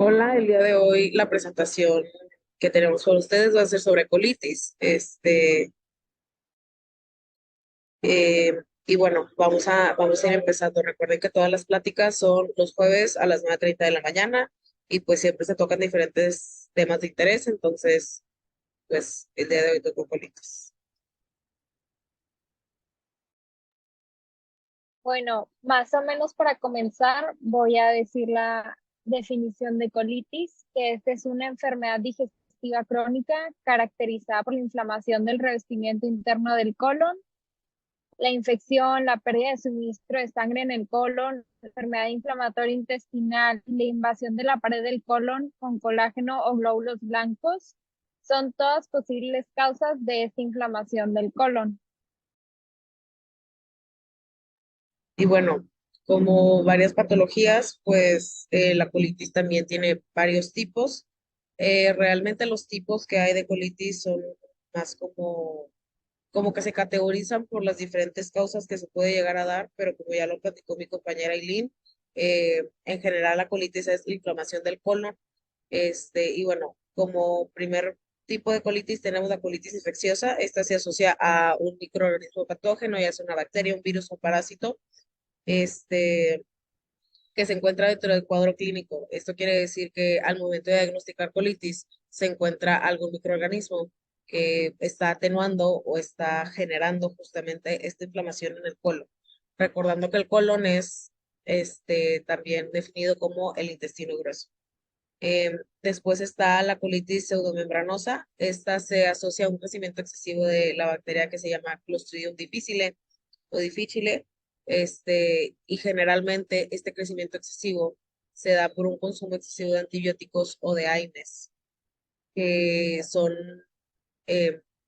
Hola, el día de hoy la presentación que tenemos para ustedes va a ser sobre colitis. Y bueno, vamos a ir empezando. Recuerden que todas las pláticas son los jueves a las 9:30 de la mañana y pues siempre se tocan diferentes temas de interés. Entonces, pues el día de hoy tocó colitis. Bueno, más o menos para comenzar, voy a decir la definición de colitis, que esta es una enfermedad digestiva crónica caracterizada por la inflamación del revestimiento interno del colon, la infección, la pérdida de suministro de sangre en el colon, la enfermedad inflamatoria intestinal, la invasión de la pared del colon con colágeno o glóbulos blancos, son todas posibles causas de esta inflamación del colon. Y bueno, como varias patologías, pues la colitis también tiene varios tipos. Realmente los tipos que hay de colitis son más como que se categorizan por las diferentes causas que se puede llegar a dar, pero como ya lo platicó mi compañera Eileen, en general la colitis es la inflamación del colon. Y bueno, como primer tipo de colitis tenemos la colitis infecciosa. Esta se asocia a un microorganismo patógeno, ya sea una bacteria, un virus o parásito, este, que se encuentra dentro del cuadro clínico. Esto quiere decir que al momento de diagnosticar colitis se encuentra algún microorganismo que está atenuando o está generando justamente esta inflamación en el colon. Recordando que el colon es también definido como el intestino grueso. Después está la colitis pseudomembranosa. Esta se asocia a un crecimiento excesivo de la bacteria que se llama Clostridium difficile o difficile. Y generalmente este crecimiento excesivo se da por un consumo excesivo de antibióticos o de AINES, que son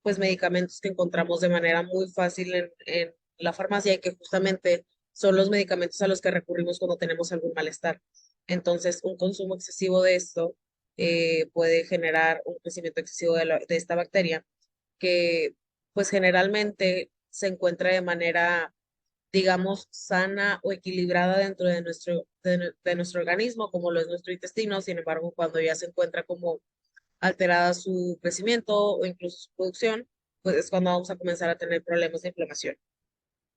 pues medicamentos que encontramos de manera muy fácil en la farmacia y que justamente son los medicamentos a los que recurrimos cuando tenemos algún malestar. Entonces, un consumo excesivo de esto puede generar un crecimiento excesivo de esta bacteria que pues generalmente se encuentra de manera, digamos, sana o equilibrada dentro de de nuestro organismo, como lo es nuestro intestino. Sin embargo, cuando ya se encuentra como alterada su crecimiento o incluso su producción, pues es cuando vamos a comenzar a tener problemas de inflamación.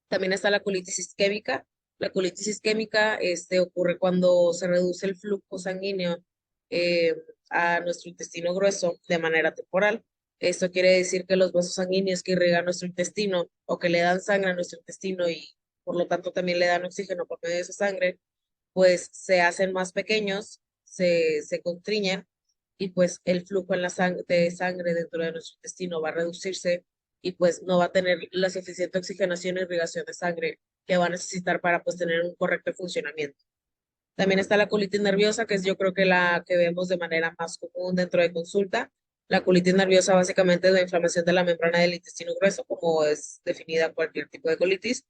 También está la colitis isquémica. La colitis isquémica ocurre cuando se reduce el flujo sanguíneo eh, a nuestro intestino grueso de manera temporal. Esto quiere decir que los vasos sanguíneos que irrigan nuestro intestino o que le dan sangre a nuestro intestino y por lo tanto también le dan oxígeno por medio de esa sangre, pues se hacen más pequeños, se constriñen y pues el flujo en de sangre dentro de nuestro intestino va a reducirse y pues no va a tener la suficiente oxigenación y irrigación de sangre que va a necesitar para pues tener un correcto funcionamiento. También está la colitis nerviosa, que es yo creo que la que vemos de manera más común dentro de consulta. La colitis nerviosa básicamente es la inflamación de la membrana del intestino grueso, como es definida cualquier tipo de colitis,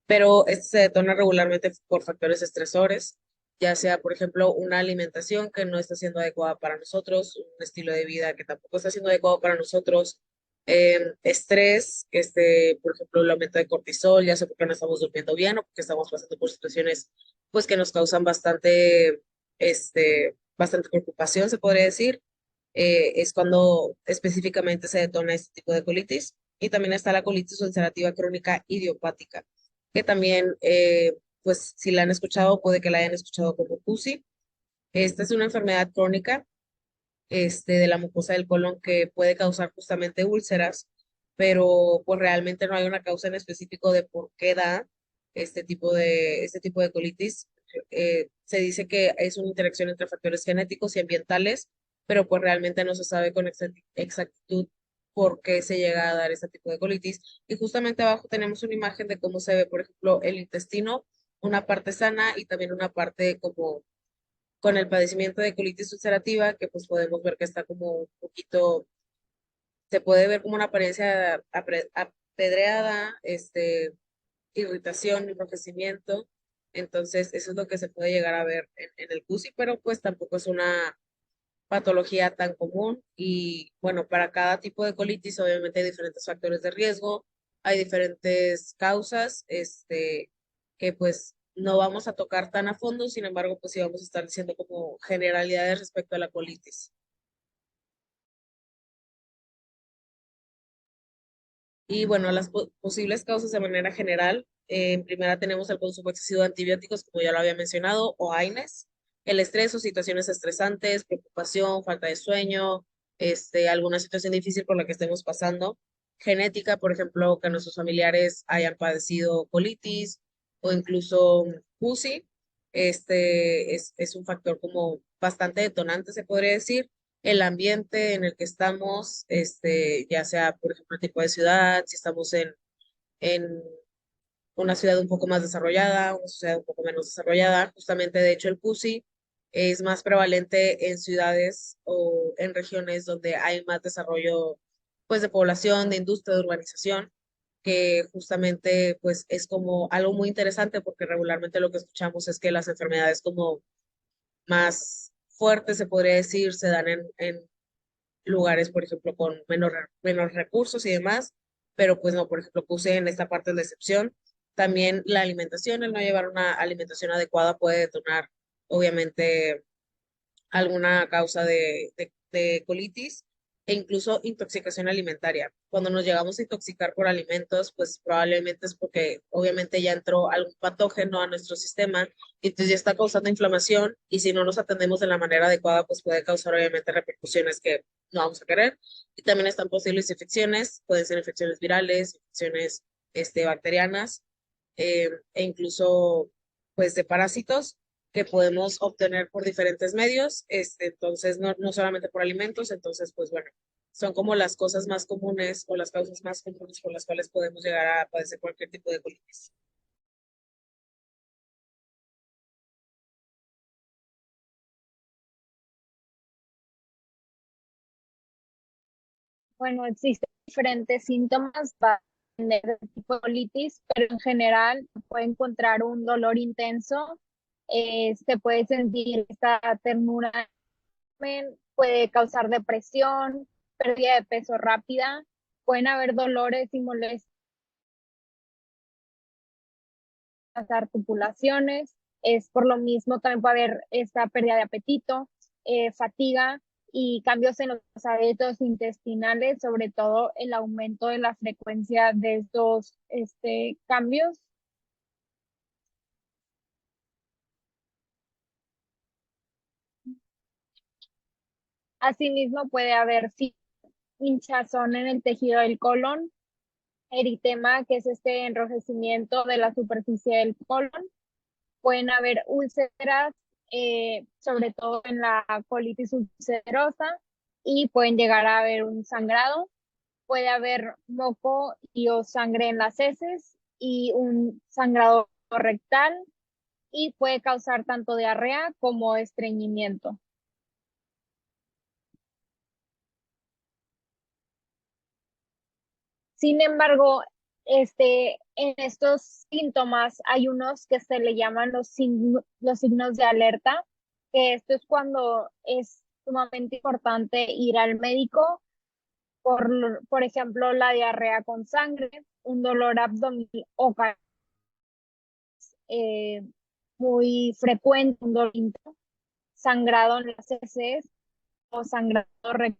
pero este se detona regularmente por factores estresores, ya sea, por ejemplo, una alimentación que no está siendo adecuada para nosotros, un estilo de vida que tampoco está siendo adecuado para nosotros, estrés, por ejemplo, el aumento de cortisol, ya sea porque no estamos durmiendo bien o porque estamos pasando por situaciones pues que nos causan bastante preocupación, se podría decir. Es cuando específicamente se detona este tipo de colitis. Y también está la colitis ulcerativa crónica idiopática, que también, pues si la han escuchado, puede que la hayan escuchado como CUSI. Esta es una enfermedad crónica de la mucosa del colon que puede causar justamente úlceras, pero pues realmente no hay una causa en específico de por qué da este tipo de colitis. Se dice que es una interacción entre factores genéticos y ambientales, pero pues realmente no se sabe con exactitud por qué se llega a dar este tipo de colitis. Y justamente abajo tenemos una imagen de cómo se ve, por ejemplo, el intestino, una parte sana y también una parte como con el padecimiento de colitis ulcerativa, que pues podemos ver que está como un poquito, se puede ver como una apariencia apedreada, irritación, enrojecimiento. Entonces, eso es lo que se puede llegar a ver en el CUSI, pero pues tampoco es una patología tan común. Y bueno, para cada tipo de colitis, obviamente hay diferentes factores de riesgo, hay diferentes causas, que pues no vamos a tocar tan a fondo, sin embargo, pues sí vamos a estar diciendo como generalidades respecto a la colitis. Y bueno, las posibles causas de manera general, en primera tenemos el consumo excesivo de antibióticos, como ya lo había mencionado, o AINES, el estrés o situaciones estresantes, preocupación, falta de sueño, alguna situación difícil por la que estemos pasando, genética, por ejemplo, que nuestros familiares hayan padecido colitis o incluso CUSI, es un factor como bastante detonante, se podría decir el ambiente en el que estamos, ya sea, por ejemplo, el tipo de ciudad, si estamos en una ciudad un poco más desarrollada, una ciudad un poco menos desarrollada. Justamente, de hecho, el PUSI es más prevalente en ciudades o en regiones donde hay más desarrollo, pues, de población, de industria, de urbanización, que justamente, pues, es como algo muy interesante porque regularmente lo que escuchamos es que las enfermedades como más fuertes, se podría decir, se dan en lugares, por ejemplo, con menos recursos y demás, pero pues no, por ejemplo, puse en esta parte de la excepción. También la alimentación, el no llevar una alimentación adecuada puede detonar, obviamente, alguna causa de colitis e incluso intoxicación alimentaria. Cuando nos llegamos a intoxicar por alimentos, pues probablemente es porque obviamente ya entró algún patógeno a nuestro sistema y entonces ya está causando inflamación y si no nos atendemos de la manera adecuada, pues puede causar obviamente repercusiones que no vamos a querer. Y también están posibles infecciones, pueden ser infecciones virales, infecciones bacterianas e incluso pues de parásitos que podemos obtener por diferentes medios, entonces no solamente por alimentos, entonces pues bueno, son como las cosas más comunes o las causas más comunes por las cuales podemos llegar a padecer cualquier tipo de colitis. Bueno, existen diferentes síntomas para depender del tipo de colitis, pero en general puede encontrar un dolor intenso, se puede sentir esta ternura, puede causar depresión, pérdida de peso rápida, pueden haber dolores y molestias en las articulaciones, es por lo mismo también puede haber esta pérdida de apetito, fatiga y cambios en los hábitos intestinales, sobre todo el aumento de la frecuencia de estos cambios. Asimismo, puede haber hinchazón en el tejido del colon, eritema, que es este enrojecimiento de la superficie del colon. Pueden haber úlceras, sobre todo en la colitis ulcerosa, y pueden llegar a haber un sangrado. Puede haber moco y o sangre en las heces y un sangrado rectal y puede causar tanto diarrea como estreñimiento. Sin embargo, en estos síntomas hay unos que se le llaman los signos de alerta, que esto es cuando es sumamente importante ir al médico, por ejemplo, la diarrea con sangre, un dolor abdominal o eh, muy frecuente, un dolor intenso, sangrado en las heces o sangrado rectal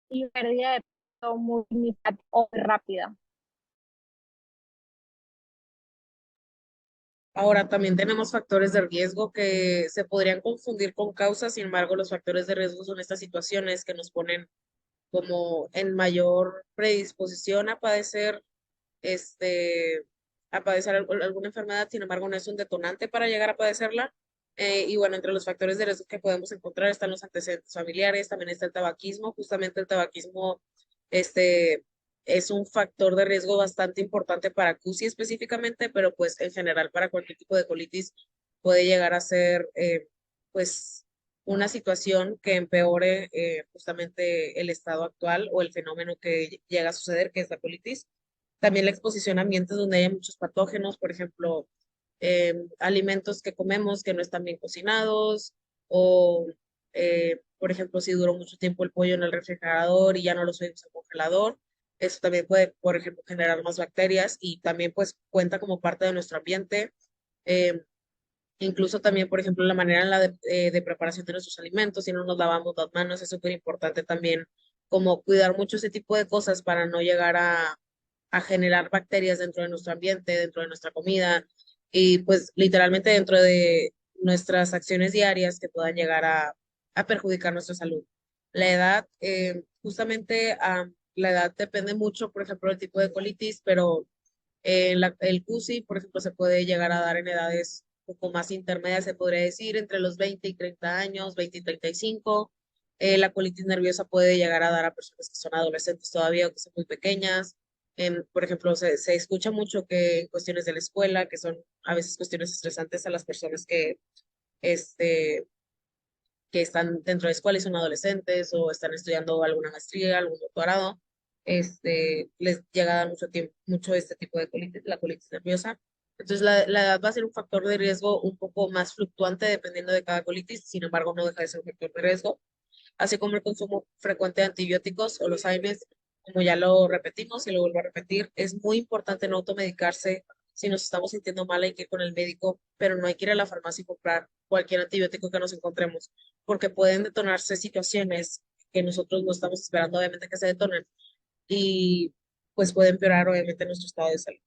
y pérdida de peso muy significativa o muy rápida. Ahora, también tenemos factores de riesgo que se podrían confundir con causas, sin embargo, los factores de riesgo son estas situaciones que nos ponen como en mayor predisposición este, a padecer alguna enfermedad, sin embargo, no es un detonante para llegar a padecerla. Y bueno, entre los factores de riesgo que podemos encontrar están los antecedentes familiares, también está el tabaquismo, justamente el tabaquismo, este, es un factor de riesgo bastante importante para CUSI específicamente, pero pues en general para cualquier tipo de colitis puede llegar a ser, pues, una situación que empeore justamente el estado actual o el fenómeno que llega a suceder, que es la colitis. También la exposición a ambientes donde haya muchos patógenos, por ejemplo, alimentos que comemos que no están bien cocinados o, por ejemplo, si duró mucho tiempo el pollo en el refrigerador y ya no lo subimos al congelador, eso también puede, por ejemplo, generar más bacterias y también pues cuenta como parte de nuestro ambiente. Incluso también, por ejemplo, la manera en la de preparación de nuestros alimentos, si no nos lavamos las manos, es súper importante también como cuidar mucho ese tipo de cosas para no llegar a generar bacterias dentro de nuestro ambiente, dentro de nuestra comida y pues literalmente dentro de nuestras acciones diarias que puedan llegar a perjudicar nuestra salud. La edad, justamente la edad depende mucho, por ejemplo, del tipo de colitis, pero el CUSI, por ejemplo, se puede llegar a dar en edades un poco más intermedias, se podría decir, entre los 20 y 30 años, 20 y 35. La colitis nerviosa puede llegar a dar a personas que son adolescentes todavía o que son muy pequeñas. Por ejemplo, se escucha mucho que en cuestiones de la escuela, que son a veces cuestiones estresantes a las personas este, que están dentro de la escuela y son adolescentes o están estudiando alguna maestría, algún doctorado, les llega a dar mucho tiempo, mucho este tipo de colitis, la colitis nerviosa. Entonces, la edad va a ser un factor de riesgo un poco más fluctuante dependiendo de cada colitis, sin embargo, no deja de ser un factor de riesgo, así como el consumo frecuente de antibióticos o los AINES, como ya lo repetimos y lo vuelvo a repetir, es muy importante no automedicarse. Si nos estamos sintiendo mal, hay que ir con el médico, pero no hay que ir a la farmacia y comprar cualquier antibiótico que nos encontremos, porque pueden detonarse situaciones que nosotros no estamos esperando, obviamente, que se detonen, y pues puede empeorar, obviamente, nuestro estado de salud.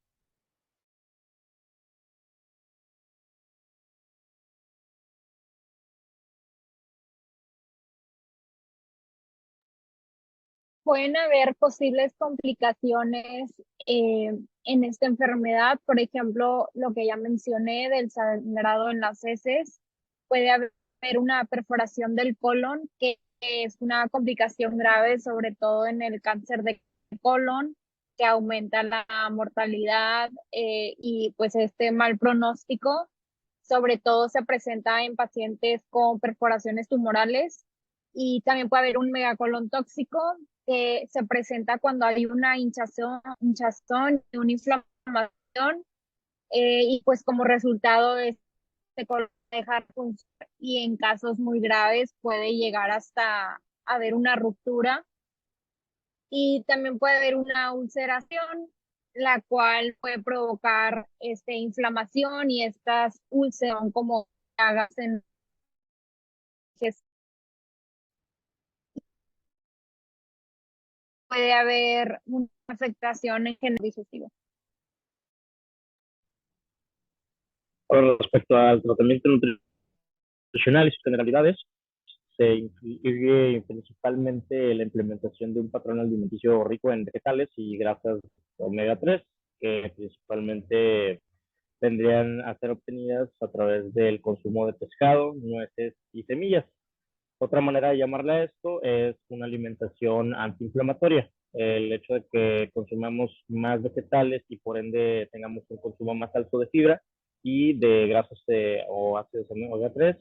Pueden haber posibles complicaciones en esta enfermedad, por ejemplo, lo que ya mencioné del sangrado en las heces, puede haber una perforación del colon, que es una complicación grave, sobre todo en el cáncer de colon, que aumenta la mortalidad y pues este mal pronóstico, sobre todo se presenta en pacientes con perforaciones tumorales y también puede haber un megacolon tóxico que se presenta cuando hay una hinchazón y una inflamación y pues como resultado de este colon dejar funcionar y en casos muy graves puede llegar hasta haber una ruptura y también puede haber una ulceración, la cual puede provocar inflamación y estas úlceras son como llagas en que puede haber una afectación en general digestivo. Con respecto al tratamiento nutricional y sus generalidades, se incluye principalmente la implementación de un patrón alimenticio rico en vegetales y grasas omega 3, que principalmente tendrían a ser obtenidas a través del consumo de pescado, nueces y semillas. Otra manera de llamarle a esto es una alimentación antiinflamatoria. El hecho de que consumamos más vegetales y por ende tengamos un consumo más alto de fibra y de grasas o ácidos omega 3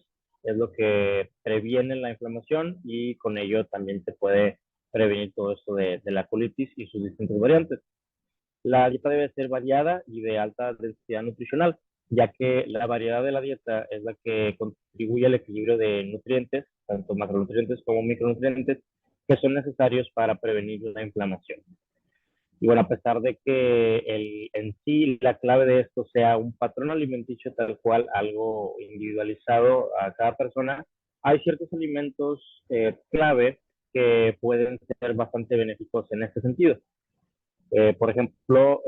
es lo que previene la inflamación y con ello también se puede prevenir todo esto de la colitis y sus distintas variantes. La dieta debe ser variada y de alta densidad nutricional, ya que la variedad de la dieta es la que contribuye al equilibrio de nutrientes, tanto macronutrientes como micronutrientes, que son necesarios para prevenir la inflamación. Y bueno, a pesar de que en sí la clave de esto sea un patrón alimenticio tal cual, algo individualizado a cada persona, hay ciertos alimentos clave que pueden ser bastante benéficos en este sentido. Por ejemplo,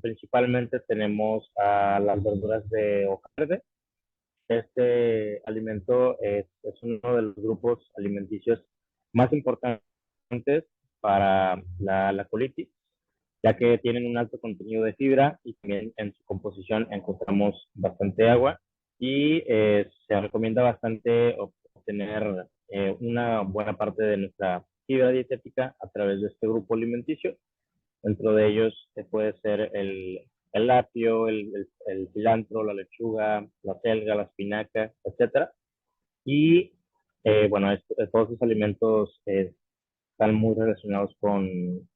principalmente tenemos a las verduras de hoja verde. Este alimento es uno de los grupos alimenticios más importantes para la colitis, ya que tienen un alto contenido de fibra y también en su composición encontramos bastante agua y se recomienda bastante obtener una buena parte de nuestra fibra dietética a través de este grupo alimenticio. Dentro de ellos puede ser el apio, el cilantro, la lechuga, la selga, la espinaca, etcétera. Y bueno, todos estos alimentos están muy relacionados con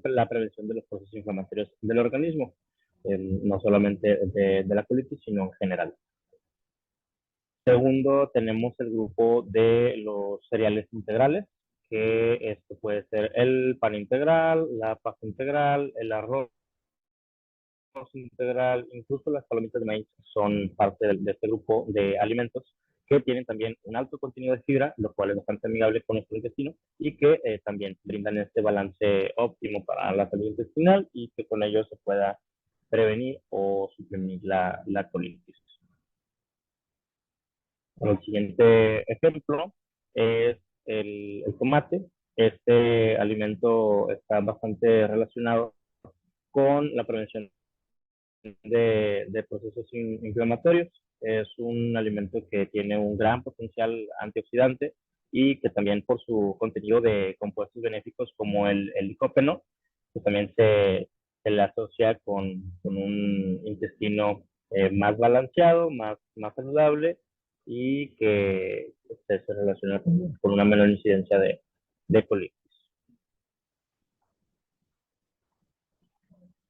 la prevención de los procesos inflamatorios del organismo, no solamente de la colitis, sino en general. Segundo, tenemos el grupo de los cereales integrales, que esto puede ser el pan integral, la pasta integral, el arroz, integral, incluso las palomitas de maíz son parte de este grupo de alimentos que tienen también un alto contenido de fibra, lo cual es bastante amigable con nuestro intestino y que también brindan este balance óptimo para la salud intestinal y que con ello se pueda prevenir o suprimir la colitis. El siguiente ejemplo es el tomate. Este alimento está bastante relacionado con la prevención de procesos inflamatorios. Es un alimento que tiene un gran potencial antioxidante y que también por su contenido de compuestos benéficos como el licopeno, pues también se le asocia con un intestino más balanceado, más saludable y que se relaciona con una menor incidencia de colitis.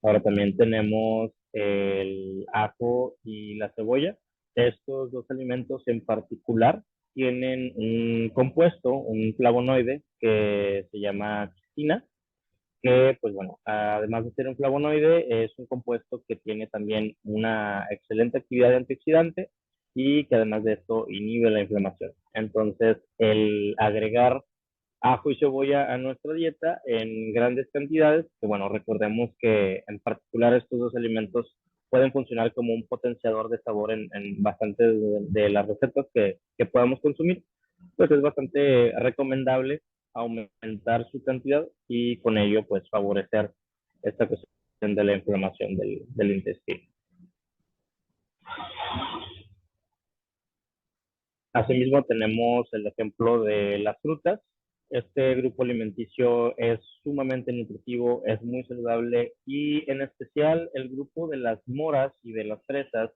Ahora también tenemos el ajo y la cebolla. Estos dos alimentos en particular tienen un compuesto, un flavonoide que se llama cistina, que pues bueno, además de ser un flavonoide, es un compuesto que tiene también una excelente actividad antioxidante y que además de esto inhibe la inflamación. Entonces, el agregar ajo y cebolla a nuestra dieta en grandes cantidades, que bueno, recordemos que en particular estos dos alimentos pueden funcionar como un potenciador de sabor en bastantes de las recetas que podamos consumir, pues es bastante recomendable aumentar su cantidad y con ello pues favorecer esta cuestión de la inflamación del intestino. Asimismo, tenemos el ejemplo de las frutas. Este grupo alimenticio es sumamente nutritivo, es muy saludable y en especial el grupo de las moras y de las fresas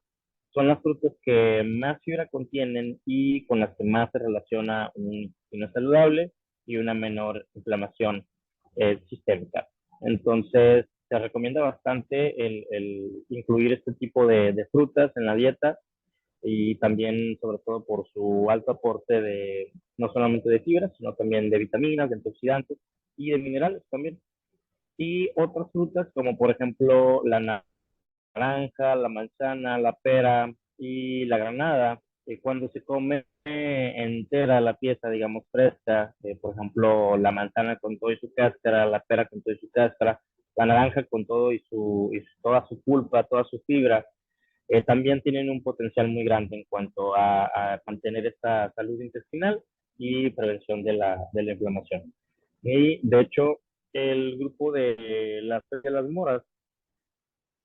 son las frutas que más fibra contienen y con las que más se relaciona un intestino saludable y una menor inflamación sistémica. Entonces, se recomienda bastante el incluir este tipo de frutas en la dieta y también sobre todo por su alto aporte de no solamente de fibras, sino también de vitaminas, de antioxidantes y de minerales también. Y otras frutas como por ejemplo la naranja, la manzana, la pera y la granada, cuando se come entera la pieza, digamos, fresca, por ejemplo, la manzana con todo y su cáscara, la pera con todo y su cáscara, la naranja con todo y toda su pulpa, toda su fibra, también tienen un potencial muy grande en cuanto a mantener esta salud intestinal y prevención de la inflamación. Y de hecho, el grupo de las moras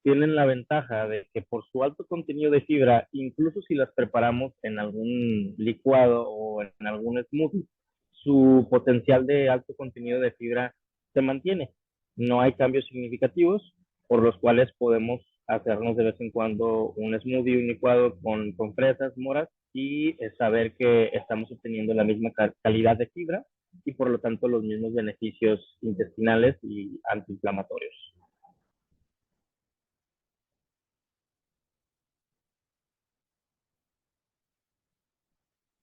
tienen la ventaja de que por su alto contenido de fibra, incluso si las preparamos en algún licuado o en algún smoothie, su potencial de alto contenido de fibra se mantiene. No hay cambios significativos, por los cuales podemos hacernos de vez en cuando un smoothie, un licuado con fresas, moras y saber que estamos obteniendo la misma calidad de fibra y por lo tanto los mismos beneficios intestinales y antiinflamatorios.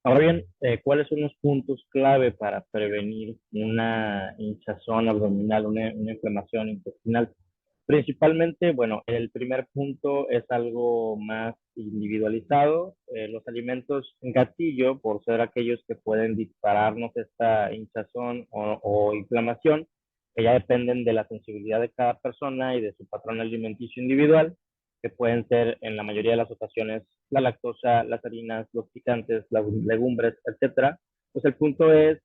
Ahora bien, ¿cuáles son los puntos clave para prevenir una hinchazón abdominal, una inflamación intestinal? Principalmente, bueno, el primer punto es algo más individualizado. Los alimentos gatillo, por ser aquellos que pueden dispararnos esta hinchazón o inflamación, que ya dependen de la sensibilidad de cada persona y de su patrón alimenticio individual, que pueden ser en la mayoría de las ocasiones la lactosa, las harinas, los picantes, las legumbres, etcétera. Pues el punto es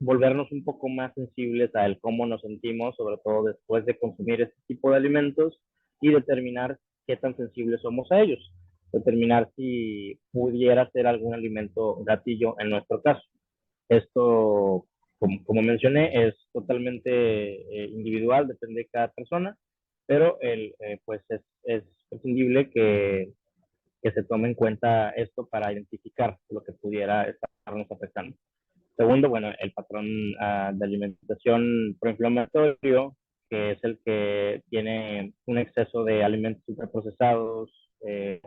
volvernos un poco más sensibles a el cómo nos sentimos, sobre todo después de consumir este tipo de alimentos y determinar qué tan sensibles somos a ellos. Determinar si pudiera ser algún alimento gatillo en nuestro caso. Esto, como mencioné, es totalmente individual, depende de cada persona, pero pues es prescindible que se tome en cuenta esto para identificar lo que pudiera estarnos afectando. Segundo, bueno, el patrón de alimentación proinflamatorio, que es el que tiene un exceso de alimentos ultraprocesados,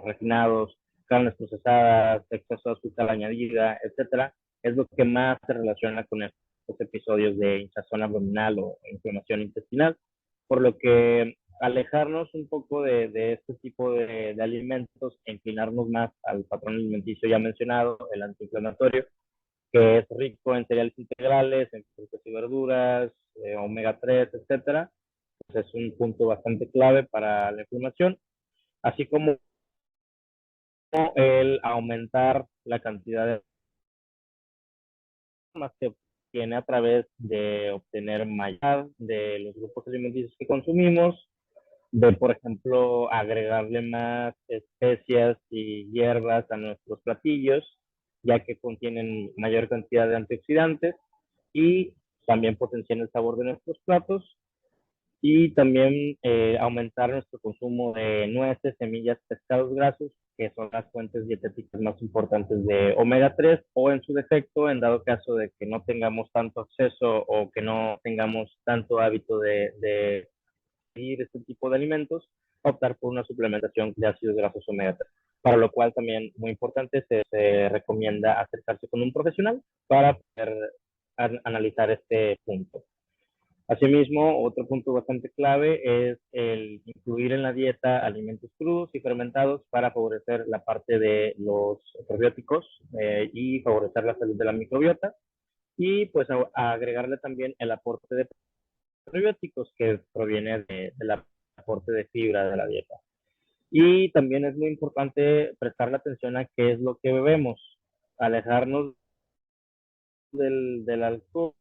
refinados, carnes procesadas, exceso de azúcar añadida, etcétera, es lo que más se relaciona con estos episodios de hinchazón abdominal o inflamación intestinal, por lo que alejarnos un poco de este tipo de alimentos e inclinarnos más al patrón alimenticio ya mencionado, el antiinflamatorio, que es rico en cereales integrales, en frutas y verduras, omega 3, etcétera. Pues es un punto bastante clave para la inflamación, así como el aumentar la cantidad de más que obtiene a través de obtener mayor de los grupos alimenticios que consumimos, de, por ejemplo, agregarle más especias y hierbas a nuestros platillos, ya que contienen mayor cantidad de antioxidantes y también potencian el sabor de nuestros platos y también aumentar nuestro consumo de nueces, semillas, pescados grasos, que son las fuentes dietéticas más importantes de omega 3 o en su defecto, en dado caso de que no tengamos tanto acceso o que no tengamos tanto hábito de conseguir este tipo de alimentos, optar por una suplementación de ácidos grasos omega 3, para lo cual también, muy importante, se recomienda acercarse con un profesional para poder analizar este punto. Asimismo, otro punto bastante clave es el incluir en la dieta alimentos crudos y fermentados para favorecer la parte de los probióticos y favorecer la salud de la microbiota. Y pues agregarle también el aporte de probióticos que proviene del aporte de fibra de la dieta. Y también es muy importante prestarle atención a qué es lo que bebemos, alejarnos del alcohol